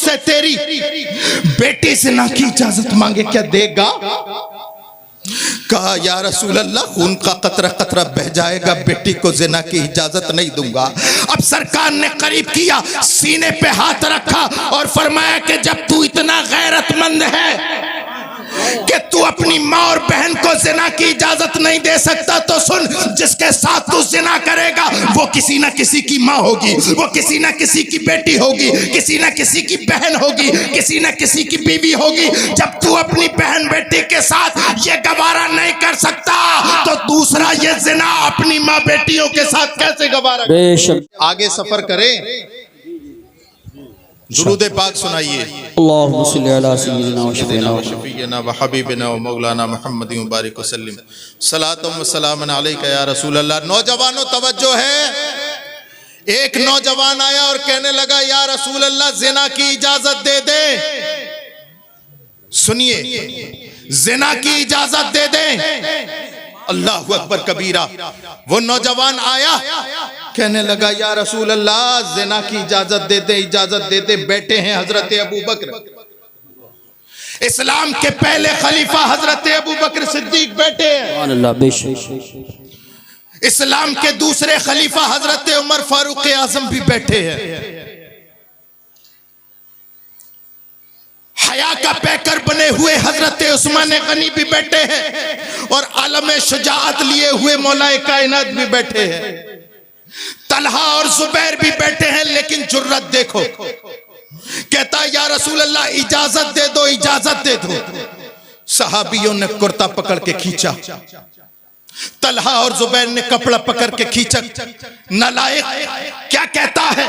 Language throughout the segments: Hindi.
तुझसे तेरी बेटी जिना की इजाजत मांगे क्या देगा? कहा या रसूल अल्लाह, खून का कतरा कतरा बह जाएगा, बेटी को जिना की इजाजत नहीं दूंगा। अब सरकार ने करीब किया, सीने पे हाथ रखा और फरमाया कि जब तू इतना गैरतमंद है कि तू अपनी माँ और बहन को जिना की इजाजत नहीं दे सकता, तो सुन, जिसके साथ तू जिना करेगा वो किसी ना किसी की माँ होगी, वो किसी ना किसी की बेटी होगी, किसी ना किसी की बहन होगी, किसी ना किसी की बीवी होगी। जब तू अपनी बहन बेटी के साथ ये गवारा नहीं कर सकता, तो दूसरा ये जिना अपनी माँ बेटियों के साथ कैसे गवारा? बेशक। आगे सफर करें, दुरूद पाक सुनाइए। अल्लाहुम्मा सल्ली अला सय्यिदिना व शफीना व शफीना व हबीबिना व मौलाना मुहम्मद मुबारक वसल्लम सलातुम व सलामुन अलैका या रसूल अल्लाह। नौजवानों तवज्जो है, एक नौजवान आया और कहने लगा या रसूल अल्लाह जिना की इजाजत दे दे। सुनिए, जिना की इजाजत दे दे। अल्लाहु अकबर कबीरा। वो नौजवान आया, कहने लगा या रसूल अल्लाह जिना की इजाजत दे दे, इजाजत दे दे। बैठे हैं हजरत अबू बकर, इस्लाम के पहले खलीफा हजरत अबू बकर सिद्दीक बैठे हैं। अल्लाह बेशक। इस्लाम के दूसरे खलीफा हजरत उमर फारूक आजम भी बैठे हैं। हया का पैकर बने हुए हजरत उस्मान गनी भी बैठे हैं और आलम शुजाअत लिए हुए मौलाए कायनात भी बैठे हैं। तलहा और जुबैर भी बैठे हैं, लेकिन जुर्रत देखो, कहता या रसूल अल्लाह इजाजत दे दो, इजाजत दे दो। सहाबियों ने कुर्ता पकड़ के खींचा, तलहा और जुबैर ने कपड़ा पकड़ के खींचा। नालायक क्या कहता है?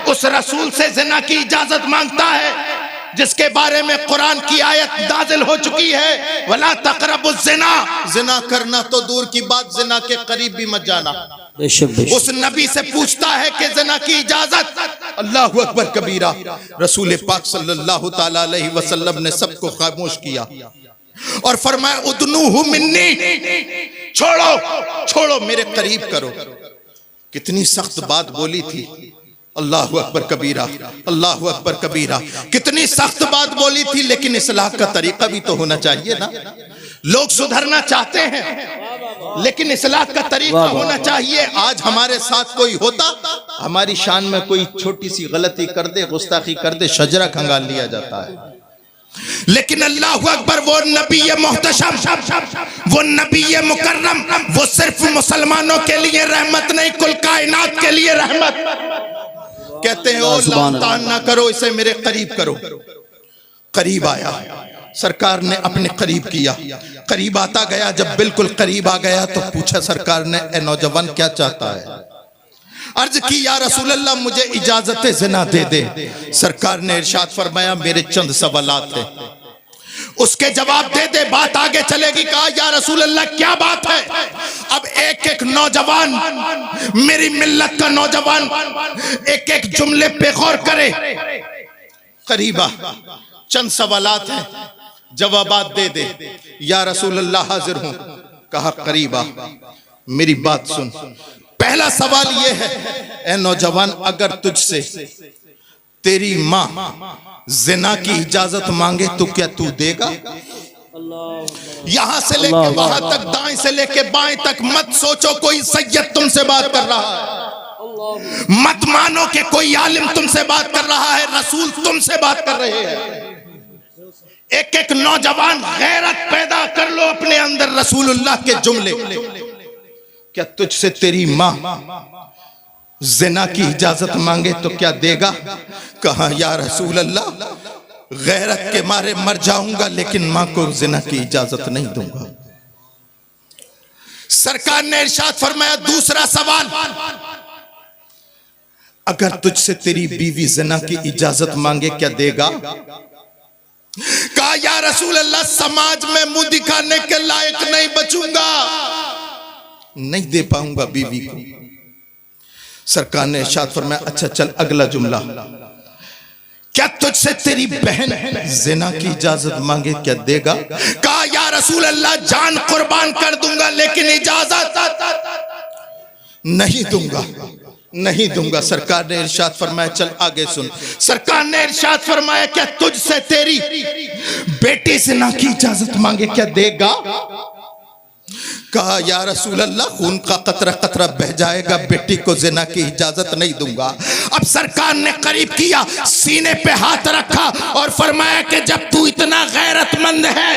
उस रसूल से जिना की इजाजत मांगता है जिसके बारे में कुरान की आयत नाजिल हो चुकी है, वला तक़रबुज़ ज़िना। जिना करना तो दूर की बात, जिना के करीब भी मत जाना। उस नबी से पूछता है कि जिना की इजाजत। अल्लाहु अकबर कबीरा। रसूल पाक सल्लल्लाहु ताला अलैहि वसल्लम ने सबको खामोश किया और फरमाया उदनूहु मिन्नी, छोड़ो छोड़ो, मेरे करीब करो। कितनी सख्त बात बोली थी। अल्लाहु अकबर कबीरा, अल्लाहु अकबर कबीरा। कितनी सख्त बात बोली थी, लेकिन इस्लाह का तरीका भी तो होना चाहिए ना। लोग सुधरना चाहते हैं, लेकिन इस्लाह का तरीका होना चाहिए। आज हमारे साथ कोई होता, हमारी शान में कोई छोटी सी गलती कर दे, गुस्ताखी कर दे, शजरा खंगाल लिया जाता है। लेकिन अल्लाहु अकबर, वो नबी मोहतशम, वो नबी मुकर्रम, वो सिर्फ मुसलमानों के लिए रहमत नहीं, कुल कायनात के लिए रहमत। कहते हैं ओ लातान ना करो, इसे मेरे करीब करो। करीब आया, सरकार ने अपने करीब किया, करीब आता गया। जब बिल्कुल करीब आ गया तो पूछा सरकार ने, ए नौजवान क्या चाहता है? अर्ज की या रसूल अल्लाह मुझे इजाजत जिना दे दे। सरकार ने इरशाद फरमाया मेरे चंद सवालात हैं, उसके जवाब दे दे, बात आगे चलेगी। कहा या रसूल अल्लाह क्या बात है? अब एक एक नौजवान, मेरी मिल्लत का नौजवान, एक एक जुमले पे गौर करे। करीबा, चंद सवालात हैं, जवाबात दे दे। या रसूल अल्लाह हाजिर हूं। कहा करीबा, मेरी बात सुन। पहला सवाल यह है, ए नौजवान, अगर तुझसे तेरी माँ जिना की इजाजत मांगे तो क्या तू देगा? यहां से लेके वहां तक, दाएं से लेके बाएं तक मत सोचो कोई सैयद तुमसे बात कर रहा है, मत मानो कि कोई आलिम तुमसे बात कर रहा है, रसूल तुमसे बात कर रहे हैं। एक एक नौजवान गैरत पैदा कर लो अपने अंदर। रसूलुल्लाह के जुमले, क्या तुझसे तेरी माँ जिना की इजाजत मांगे तो क्या देगा? कहा या रसूल अल्लाह, गैरत के मारे मर जाऊंगा, लेकिन माँ को जिना की इजाजत नहीं दूंगा। सरकार ने इरशाद फरमाया दूसरा सवाल, अगर तुझसे तेरी बीवी जिना की इजाजत मांगे क्या देगा? कहा या रसूल अल्लाह, समाज में मुंह दिखाने के लायक नहीं बचूंगा, नहीं दे पाऊंगा बीवी को। सरकार ने इरशाद फरमाया अच्छा चल अगला जुमला, क्या तुझसे तेरी बहन जिना की इजाजत मांगे क्या देगा? कहा या रसूल अल्लाह, जान कुर्बान कर दूंगा, लेकिन इजाजत नहीं दूंगा। नहीं दूंगा। सरकार ने इरशाद फरमाया, चल आगे सुन। सरकार ने इरशाद फरमाया, क्या तुझसे तेरी बेटी ज़िना की इजाजत मांगे, क्या देगा? कहा, या रसूल अल्लाह, खून का कतरा कतरा बह जाएगा, बेटी को ज़िना की इजाजत नहीं दूंगा। अब सरकार ने करीब किया, सीने पे हाथ रखा और फरमाया कि जब तू इतना गैरतमंद है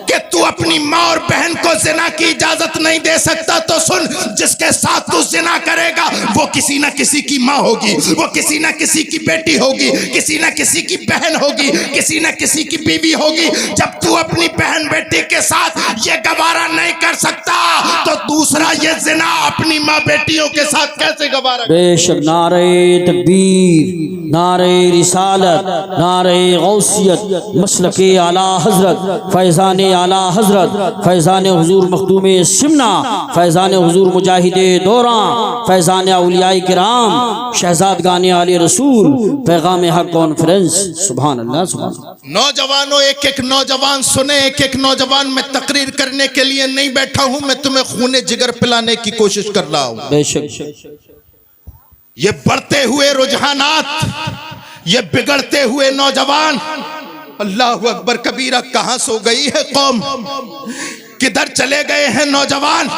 कि तू अपनी माँ और बहन को ज़िना की इजाजत नहीं दे सकता, तो सुन, जिसके साथ तू ज़िना करेगा वो किसी ना किसी की माँ होगी, वो किसी ना किसी की बेटी होगी, किसी ना किसी की बहन होगी, किसी ना किसी की बीवी होगी। जब तू अपनी बहन बेटी के साथ ये गवारा नहीं कर सकता, तो दूसरा ये ज़िना अपनी माँ बेटियों के साथ कैसे गवारा? बेशक नारे तकबीर, नारे रिसालत, नारे गौसियत, मसलके आला हजरत, फैज़ान आला हजरत, फैज़ान हुजूर मखदूम सिमना, फैज़ान हुजूर मुजाहिदे दौरान, फैज़ान औलियाए किराम, शहजादगाने आले रसूल, पैगाम हक कॉन्फ्रेंस। सुभान अल्लाह, सुभान अल्लाह। नौजवानों, एक एक नौजवान सुने, एक एक नौजवान मैं तकरीर करने के लिए नहीं बैठा हूं, मैं तुम्हें खूने जिगर पिलाने की कोशिश कर रहा हूं। बेशक ये बढ़ते हुए रुझानात, ये बिगड़ते हुए नौजवान, अल्लाह अकबर कबीरा, कहां सो गई है कौम, किधर चले गए हैं नौजवान?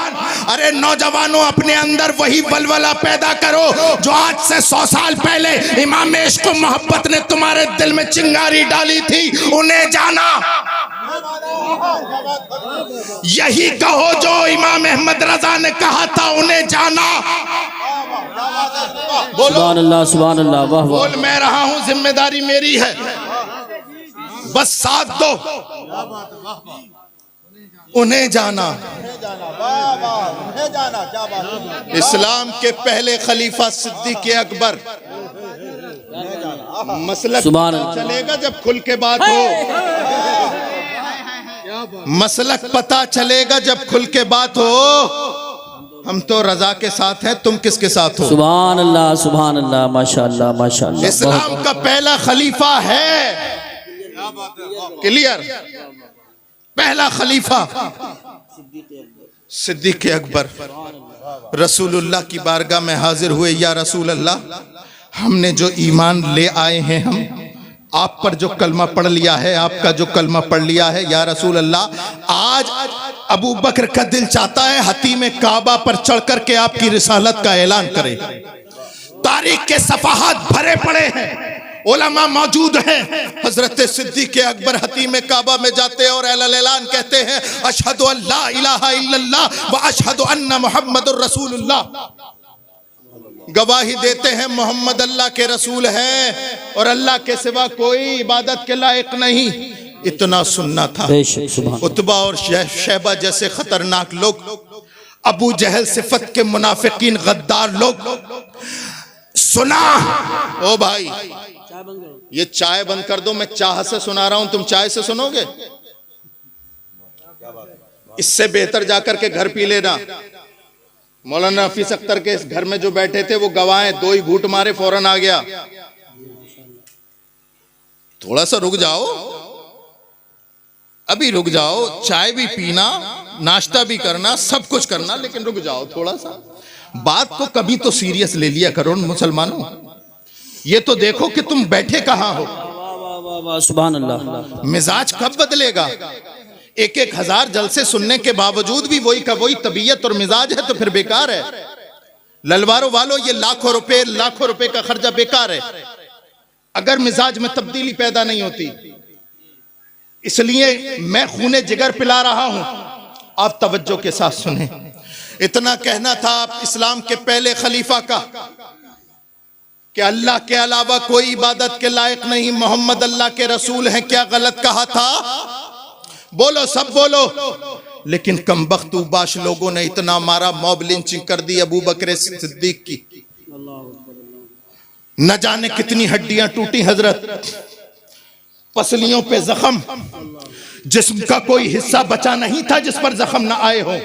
अरे नौजवानों, अपने अंदर वही वलवला पैदा करो जो आज से 100 साल पहले इमाम इश्क व मोहब्बत ने तुम्हारे दिल में चिंगारी डाली थी। उन्हें जाना, यही कहो जो इमाम अहमद रजा ने कहा था, उन्हें जाना। सुभान अल्लाह, सुभान अल्लाह, वाह वाह। बोल मैं रहा हूं, जिम्मेदारी मेरी है, बस साथ दो। उन्हें जाना, इस्लाम के पहले खलीफा सिद्दीक़ अकबर, मसलक चलेगा जब खुल के बात हो, मसलक पता चलेगा जब खुल के बात हो। हम तो रजा के साथ हैं, तुम किसके साथ हो? सुभान अल्लाह, सुभान अल्लाह, माशाअल्लाह, माशाअल्लाह। इस्लाम का पहला खलीफा है, क्लियर, पहला खलीफा सिद्दीक़ अकबर। रसूलुल्लाह की बारगाह में हाजिर हुए, या रसूल अल्लाह, हमने जो ईमान ले आए हैं, हम आप पर जो कलमा पढ़ लिया है, आपका जो कलमा पढ़ लिया है, या रसूल अल्लाह, आज अबू बकर का दिल चाहता है हतीम काबा पर चढ़ करके आपकी रिसालत का ऐलान करे। तारीख के सफाहात भरे पड़े हैं, उलमा मौजूद हैं। हजरत सिद्दीक़ अकबर हतीम काबा में जाते हैं और ऐलान कहते हैं, अशहदु अल्ला इलाहा इल्लल्लाह व अशहदु अन्ना मुहम्मदुर रसूलुल्लाह। गवाही देते हैं मोहम्मद अल्लाह के रसूल हैं और अल्लाह के सिवा कोई इबादत के लायक नहीं। इतना सुनना था। उतबा और शैबा जैसे खतरनाक लोग, अबू जहल सिफत के मुनाफिकीन गद्दार लोग, सुना। ओ भाई, ये चाय बंद कर दो, मैं चाह से सुना रहा हूं, तुम चाय से सुनोगे? इससे बेहतर जाकर के घर पी लेना। मौलाना हफीज अख्तर के इस घर में जो बैठे थे वो गवाह, 2 ही घूंट मारे फौरन आ गया। थोड़ा सा रुक जाओ, अभी रुक जाओ, चाय भी पीना, नाश्ता भी करना, सब कुछ करना, लेकिन रुक जाओ थोड़ा सा। बात को कभी तो सीरियस ले लिया करो मुसलमानों। ये तो देखो कि तुम बैठे कहां हो। सुभान अल्लाह। मिजाज कब बदलेगा? 1-1 हजार जलसे सुनने के बावजूद भी वही का वही तबीयत और मिजाज है, तो फिर बेकार है। ललवारों वालों, ये लाखों रुपए का खर्चा बेकार है अगर मिजाज में तब्दीली पैदा नहीं होती। इसलिए मैं खूने जिगर पिला रहा हूं, आप तवज्जो के साथ सुने। इतना कहना था इस्लाम के पहले खलीफा का कि अल्लाह के अलावा कोई इबादत के लायक नहीं, मोहम्मद अल्लाह के रसूल हैं। क्या गलत कहा था? बोलो, सब बोलो। लेकिन कमबख्त उबाश लोगों ने इतना मारा, मॉब लिंचिंग कर दी अबू बकर सिद्दीक की। न जाने कितनी हड्डियां टूटी हजरत, पसलियों पे जख्म, जिस्म का कोई हिस्सा बचा नहीं था जिस पर जख्म न आए हो।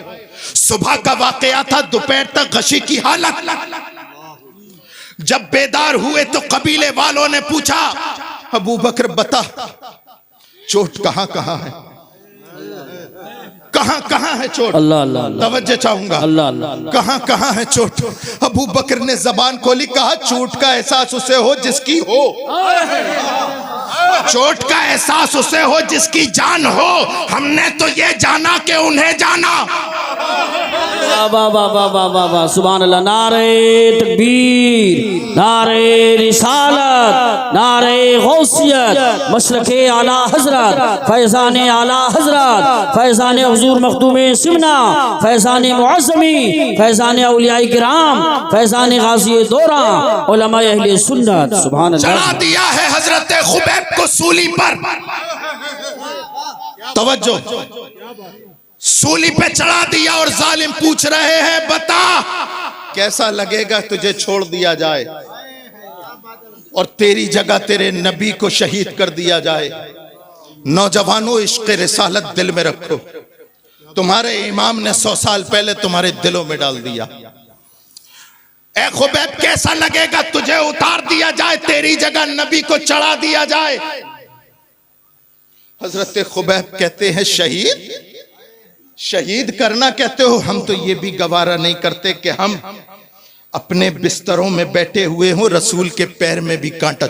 सुबह का वाकया था, दोपहर तक गशी की हालत। जब बेदार हुए तो कबीले वालों ने पूछा, अबू बकर बता चोट कहां कहां है? कहां कहां है चोट? अल्लाह अल्लाह अल्लाह तवज्जो चाहूंगा। अल्लाह अल्लाह अल्लाह। कहां कहां है चोट? अबू बकर ने जबान खोली, कहा चोट का एहसास उसे हो जिसकी हो, चोट का एहसास उसे हो जिसकी जान हो। हमने तो ये जाना कि उन्हें जाना। वाह वाह वाह वाह वाह वाह, सुभान अल्लाह। नारे तकबीर, नारे रिसालत, नारे गौसियत, मशरक़े आला हजरत, फैज़ान आला हजरत, फैज़ान हुजूर मखदूम सिमना, फैज़ान मुअज़्ज़मी, फैज़ान औलियाए किराम, फैज़ान गाज़ी दौरा, उलमाए अहले सुन्नत। सुभान अल्लाह। चढ़ा दिया है हजरत खुबैब को सूली पर। तवज्जो, सूली पे चढ़ा दिया और जालिम पूछ रहे हैं, बता कैसा लगेगा तुझे छोड़ दिया जाए और तेरी जगह तेरे नबी को शहीद कर दिया जाए। नौजवानों, इश्क़ रिसालत दिल में रखो। तुम्हारे इमाम ने 100 साल पहले तुम्हारे दिलों में डाल दिया। ए खुबैब, कैसा लगेगा तुझे उतार दिया जाए, तेरी जगह नबी को चढ़ा दिया जाए। हजरत खुबैब कहते हैं, शहीद शहीद करना कहते हो? हम तो ये भी गवारा नहीं करते कि हम अपने बिस्तरों में बैठे हुए हों, रसूल के पैर में भी कांटा